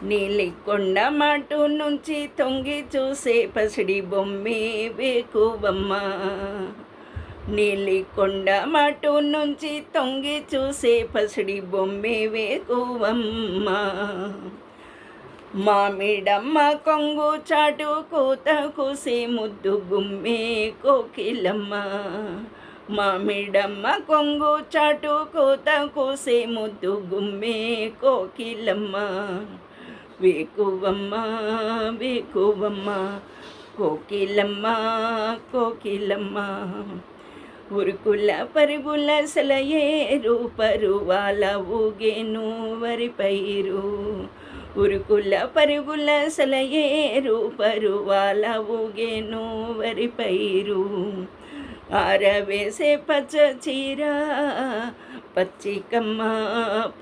నీలికొండ మాటు నుంచి తొంగి చూసే పసిడి బొమ్మే వేకువమ్మ. నీలికొండ మాటు నుంచి తొంగి చూసే పసిడి బొమ్మే వేకువమ్మ. మామిడమ్మ కొంగు చాటు కూత కూసే ముద్దు గుమ్మే కోకిలమ్మ. మామిడమ్మ కొంగు చాటు కూత కూసే ముద్దు గుమ్మే కోకిలమ్మ. వేకువమ్మ వేకువమ్మ కోకిలమ్మ కోకిలమ్మ. ఉరుకుల పరుగుల సెలయేరు పరువాల ఊగేను వరి పైరు. ఉరుకుల పరుగుల సెలయేరు పరువాల ఊగేను వరి పైరు. ఆరవేసే పచ్చ చీర పచ్చికమ్మ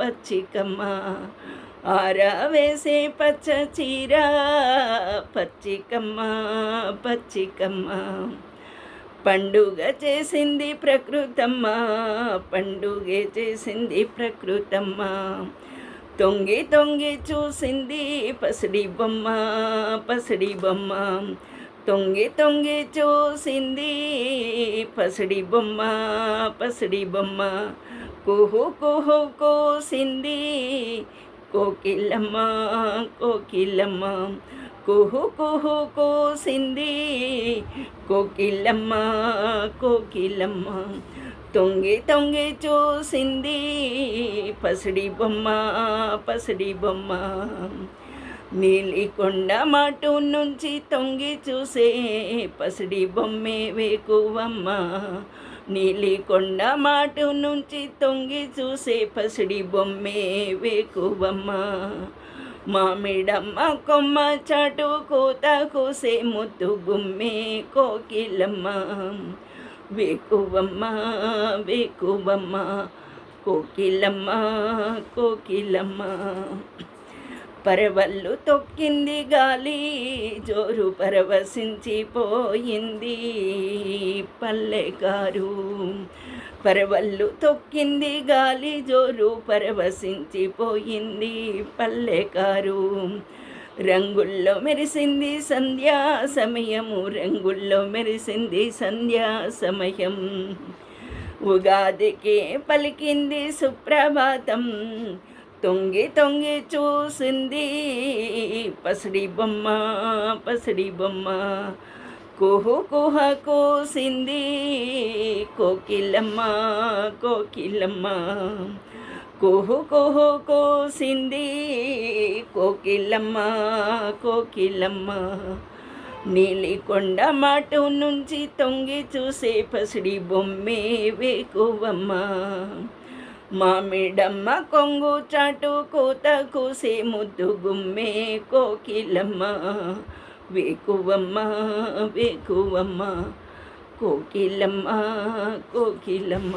పచ్చికమ్మ. ఆరవేసే పచ్చ చీర పచ్చికమ్మ పచ్చికమ్మ. పండుగ చేసింది ప్రకృతమ్మ పండుగ చేసింది ప్రకృతమ్మ. తొంగి తొంగి చూసింది పసిడి బొమ్మ పసిడి బొమ్మ. తొంగి తొంగి చూసింది పసిడి బొమ్మ పసిడి బొమ్మ. కుహు కుహు కోసింది కోకిలమ్మ కోకిలమ్మ. కుహు కుహు కోసింది కోకిలమ్మ కోకిలమ్మ. తొంగి తొంగి చూసింది పసిడి బొమ్మ పసిడి బొమ్మ. నీలికొండ మాటు నుంచి తొంగి చూసే పసిడి బొమ్మే వేకువమ్మ. నీలికొండ మాటు నుంచి తొంగి చూసే పసిడి బొమ్మే వేకువమ్మ. మామిడమ్మ కొమ్మ చాటు కూత కూసే ముద్దు గుమ్మే కోకిలమ్మ. వేకువమ్మ వేకువమ్మ కోకిలమ్మ కోకిలమ్మ. పరవళ్ళు తొక్కింది గాలి జోరు పరవశించిపోయింది పల్లెకారు. పరవళ్ళు తొక్కింది గాలి జోరు పరవశించిపోయింది పల్లెకారు. రంగుల్లో మెరిసింది సంధ్యా సమయము రంగుల్లో మెరిసింది సంధ్యా సమయం. ఉగాదికి పలికింది సుప్రభాతం తొంగి తొంగి చూసింది పసిడి బొమ్మ పసిడి బొమ్మ. కుహు కుహ కోసింది కోకిలమ్మ కోకిలమ్మ. కుహు కుహు కోసింది కోకిలమ్మ కోకిలమ్మ. నీలికొండ మాటు నుంచి తొంగి చూసే పసిడి బొమ్మే వేకువమ్మ. మామిడమ్మ కొంగు చాటు కూత కూసే ముద్దు గుమ్మే కోకిలమ్మ. వేకువమ్మ వేకువమ్మ కోకిలమ్మ కోకిలమ్మ.